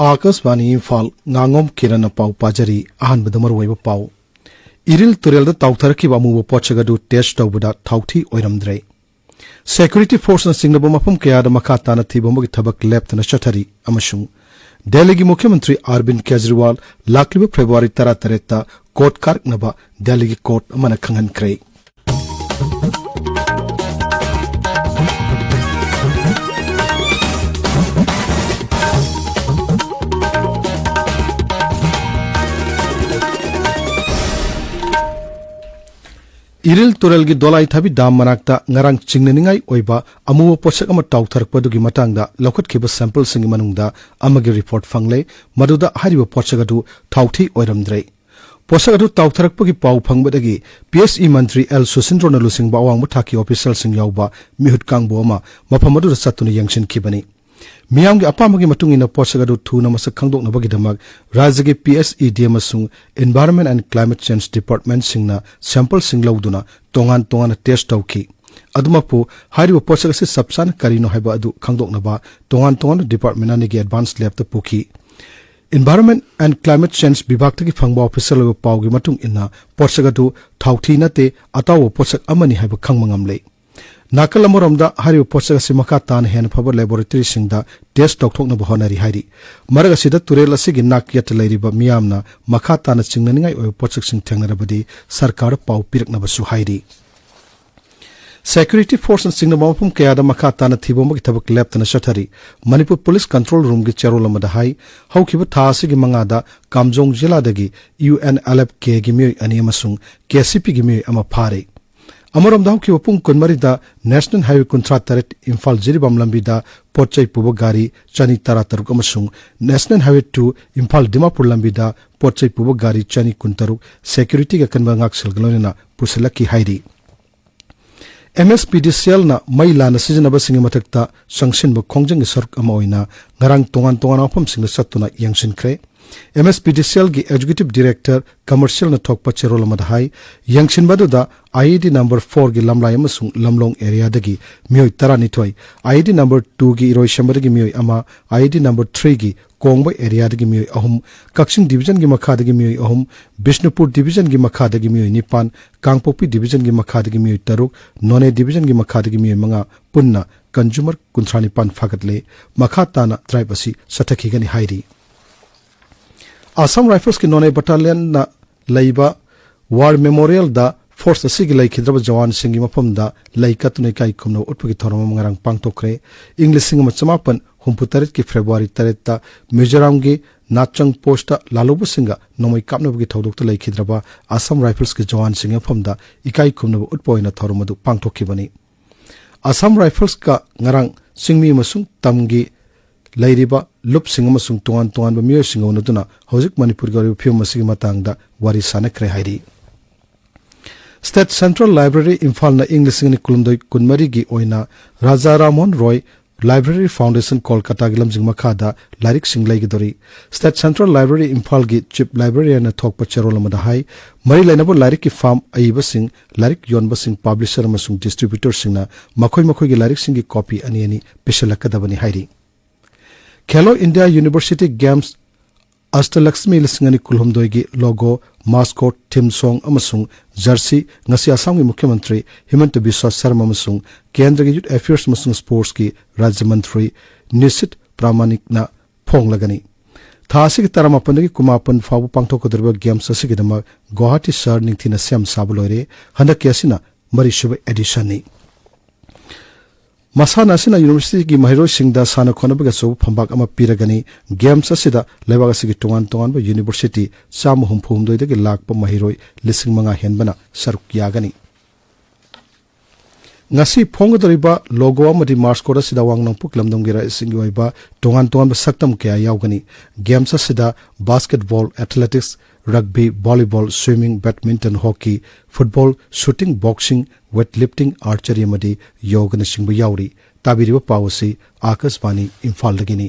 Akasvani Imphal Ngangom Kiran Pau Pajari Ahan Badamar Weba Pau Iril Turel the Tautarki Bamu Pochagadu test Buda Tauti Oiramdre Security Force and Singapore Kaya the Makatana Tibomu Tabak left and a shatari Amashung Delhi Mukhyamantri Arvind Kejriwal Lakliba February Taratareta Court Karknaba Delhi Court Amanakangan Kray Iril Turelgi Dolai Tabi Dam Manakta Ngarang Chingningai Oiba Amu Posak Ama Tautar Padugi Matanga Lokat Kiba Sample Singimanunda Amagi report Fangle Maduda Hariba Pochagadu Tauti Oiramdre Posagadu Tautarak Pagi Pau Pangbadagi PSE Mantri L Susindrona Lusing Bawang Mutaki official Sing Yauba Mihut Kang Boma Mapamadu Satuni Yangshin Kibani Miyamgi Apamagi Matungina Posagadu Tuna Masakangdok Nabagidamag Razagi PSE Diamasung Environment and Climate Change Department Singna Sample Sing Lauduna Tongan Test Tauki Adumapu Hariba Posagasi Sapsan Karino Haiba Adu Kangdok Naba Tongan Department Anigi Advanced Lab the Puki Environment and Climate Change Bibhaktagi Phangba official of Paugi Matung Inna Posagadu Tauti Nate Atawa Posak Amani Haiba Kangmangamle Nakalamoramda Hariba Posagasi Makatan Hen Paba Laboratory Singda Test Doctor Nabahonari Hari Maragasida Turela Sigi Nak Yet Ladiba Miamna Makatana Singaningai or Posak Sing Tangarabadi Sarkar Pau Pirak Nabasu Haidi Security Force and Singapore Kayada Makatana Thibomaki Tabak left and a shatari Manipur Police Control Room Gicharola Madahai How Kiba Tasigi Mangada Kamjong Jiladagi UN Alep K Gimi Animasung KCP Gimi Amapare Amaram Dau Kiwapung Kunmarida National Highway Contractorate Imphal Jiribam Lambida Pochai Pubagari Chani Tarataruk Amasung National Highway 2 Imphal Dimapur Lambida Pochai Pubagari Chani Kuntaruk Security Gakanbangak Silgalona Pusilaki Haidi MSPDCL na may lana sijanaba singi matakta sangshin ba khongjang sark ama oina ngarang tongan apam singa satuna yangshin kre MSPDCL gi Executive Director Commercial na thokpa cherol madhai yangshin baduda ID number 4 gi lamlai amasung lamlong area dagi mioi tarani thoi ID number 2 gi iroi shambar gi mioi ama ID number 3 gi Kongba area dagi mioi ahum Kaksing Division gi makha dagi mioi ahum Bishnupur Division gi makha dagi mioi nipan Kangpopi Division gi makha dagi mioi taruk None Division gi makha dagi mioi manga punna Consumer Kuntrani pan fagatle makha tana tribe asi sathaki gani hairi Assam Rifles ki None Battalion na laiba War Memorial da Force asigi lai khidraba jawan singi mafam da lai katune kai kumno utpagi thoroma mangarang pangtokre English singa chamapan humputarit ki February taretta Mizoram gi Nachang Posta Lalubu singa nomai kapnabagi thodokta lai khidraba Assam Rifles ki jawan singa mafam da ikai kumno utpoina thoromadu pangtokibani Assam Rifles ka ngarang singmi masung tamgi lairiba lup singa masung tongan ba miyo singa unaduna hojik Manipur gari phium masigi matangda wari sanakre hairi State Central Library Imphal na English ni kulumdoi kunmari gi oina Raja Ramon Roy Library Foundation Kolkata gilam jingma khada larik singlai gi dori State Central Library Imphal gi Chief Librarian na thokpa cherol madahai mari lainabo larik ki farm aiba sing larik yonba sing publisher amasung distributor singna makhoi gi larik sing gi copy ani pishalakadabani hairi Khelo India University Games Astalakshmi Lisingani Kulhumdoigi logo mascot theme song amasung jersey ngasi Assam gi Mukhyamantri Himanta Biswa Sharma amasung Kendra gi Youth Affairs amasung Sports ki Rajya Mantri Nisit Pramanik na phonglagani thasi gi taramapandagi kumapan fabu pangthokodrba games asigi dama Guwahati Shahar ningthina sem sabulore handak yasina mari shuba edition ni Masana Sina University gi Mahiro Singda Sana Khonabaga so phambak ama piragani games asida lebaga sigi tongan ba university sam humphum doi dagi lakpa mahiroi lising manga henbana saruk yagani ngasi phongdoriba logo amadi mascot asida wangnang puklamdam gira singi oiba tongan ba saktam kya yaugani games asida basketball athletics rugby volleyball swimming badminton hockey football shooting boxing weightlifting archery amadi yoga na singbu yauri tabiriba pawasi Akasvani Imphal dagini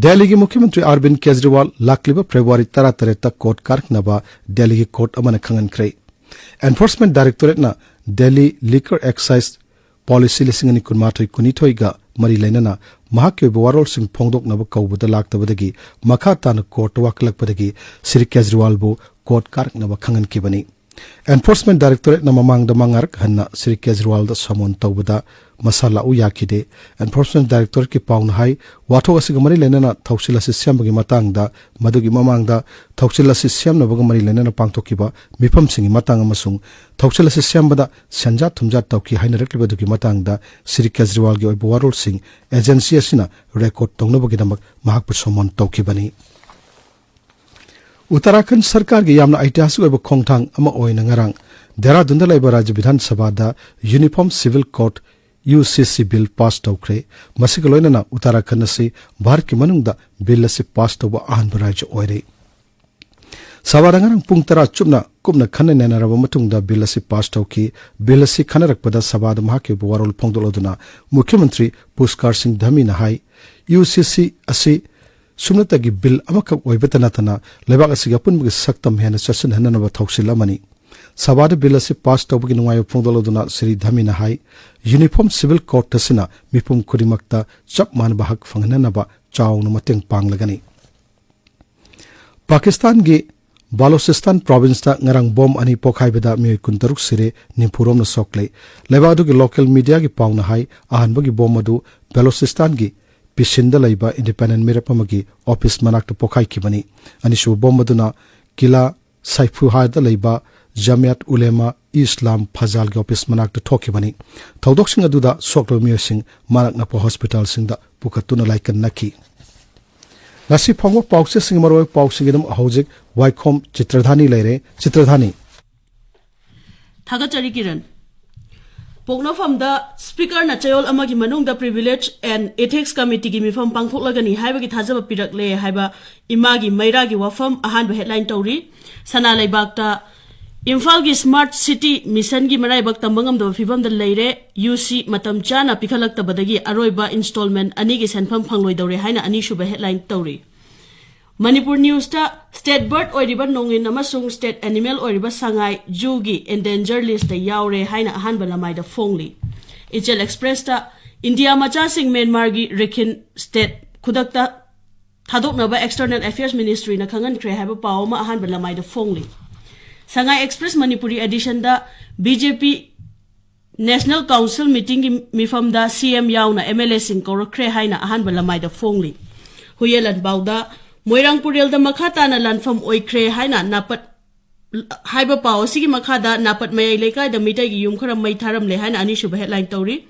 Delhi gi Mukhyamantri Arvind Kejriwal lakliba February 13 tak court karknaba Delhi gi court amana khangan krai Enforcement Directorate na Delhi Liquor Excise Policy lisingani kunmathoi kunithoi ga mari lainana mahakyo warol sing phongdok na ba kaubada laktabadagi makha tan court waklakpadagi Sri Kejriwal bu court karak na ba khangan kibani Enforcement Directorate na mamang da mangarak hanna Sri Kejriwal da samon tawbada masala u yakide Enforcement Directorate ki pawn hai watho asigamari lenana thausil asisyam bagi matang da madugi mamang da thausil asisyam na bagamari lenana pangtokiba mifam singi matang amasung thausil asisyam bada sanja thumja tawki haina rakliba dugi matang da Sri Kejriwal gi oibu warol sing agency asina record tongna bagi damak mahak samon tawkibani Uttarakhand Sarkar gi yamna ऐतिहासिक ओइब खोंगथांग अमा ओइना ngarang Dehradun da laiba Rajya Vidhan Sabha da Uniform Civil Code UCC bill pass tawkre masika loinana Uttarakhand asi Bharat ki manungda bill asi pass tawba ahan rajya oire Sabha ngarang pung tara chupna kupna khanna nena raba matungda bill asi pass tawki bill asi khanarakpada Sabha da mahake warol phongdoloduna Mukhyamantri Pushkar Singh Dhami na hai UCC asi Sumnatagi bill amakak oibetanatana lebak asiga punbagi saktam hena chasan hanana thausil amani Sabada bill asi pass tawbagi nungayo phongdoloduna Sri Dhamina hai Uniform Civil Code tasina mipum kurimakta chap man bahak fangnana ba chawna mateng panglagani Pakistan gi Balochistan province ta ngarang bom ani pokhaibada mi kuntaruk sire nimpurom na sokle lebadu gi local media gi pawna hai ahanbagi bom adu Balochistan gi Pishinda laiba independent mirapamagi office manakta pokhai kibani anishu bombaduna kila saifu hada laiba Jamiat Ulema Islam Fazal gi office manakta thokibani thodok sing aduda soklo miosing manakna po hospital singda pukatuna laikan naki nasi phangwa pawse sing maroi pawsingidam hojik Waikhom Chitradhani leire Chitradhani Thagachari Kiran Pognofam da Speaker na chayol amagi manung da Privilege and Ethics Committee gi mifam pangthoklagani haiba gi thajaba pirakle haiba imagi maira gi wafam ahan ba headline tawri sana laibak ta Imphal gi Smart City Mission gi marai bak tambangam da fibam da leire UC matam chana pikhalak ta badagi aroiba installment ani gi senfam phangloi dawre haina ani shuba headline tawri Manipur News ta State Bird oiriba nongin amasung State Animal oiriba sangai jugi endangered list ta yaure haina ahan balamai da fongli Ichel Express ta India macha sing Myanmar gi Rakhine State khudakta thadokna ba External Affairs Ministry na khangan kre haiba pawma ahan balamai da fongli Sangai Express Manipuri edition da BJP National Council meeting gi mifam da CM yauna MLA sing korakre haina ahan balamai da fongli Huyelan bawda Moirang Puril da makata na lanfam oikre haina napat haiba paw sigi makada napat mayai lekai da mitai gi yum kharam mai tharam le haina ani shuba headline tawri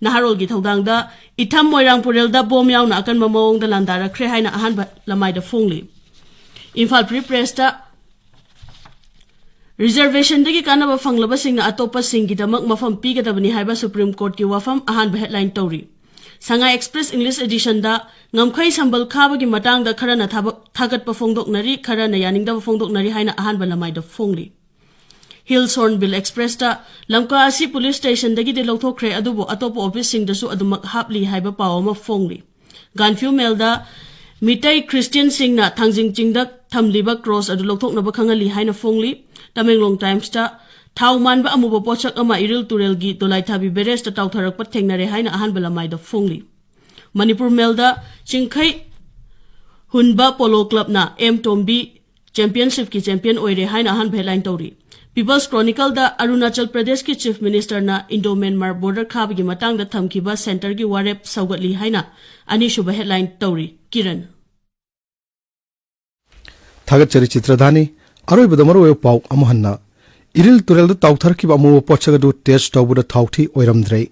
naharol gi thodang da itham Moirang Puril da bom yauna akan mamawong da landara kre haina ahan ba lamai da fungli Imphal Free Press ta reservation dagi kanaba fanglaba singna atopa singi damak mafam pigadabani haiba Supreme Court ki wafam ahan ba headline tawri Sangai Express English edition da ngamkhai sambal khabagi matang da kharana thagat pa phongdok nari kharana yaning da phongdok nari haina ahan balamai da phongli Hillshornville Express da lamka asi police station dagi de lokthokre adubo atopo office sing da su adumak hapli haiba pawama phongli Ganfu Mail da mitai Christian singna thangjing chingda thamliba cross adu lokthokna ba khangali haina phongli Tamenglong Times da Thauman ba amuba pochak ama iril turel gi dolai thabi beres ta tawtharak pat thengnare haina ahan balamai da phongli Manipur Mail da chingkhai hunba polo club na M Tombi championship ki champion oire haina ahan headline tawri People's Chronicle da Arunachal Pradesh ki chief minister na Indo-Myanmar border khab gi matang da thamkiba center gi warep saugatli haina ani shuba headline tawri Kiran Thagachari Chitradhani aroi badamaro paw amohanna Iril turel da tawthar ki amu pochaga du test tawbuda thawthi oiramdrei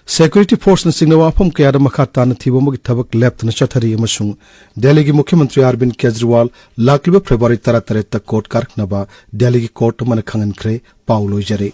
Security Force na singna wafam kaya da makhata na thibomagi thabak left na chathari amasung Delhi gi Mukhyamantri Arvind Kejriwal lakliba February 13 ta court karkna ba Delhi gi court man khangan kre pauloi jare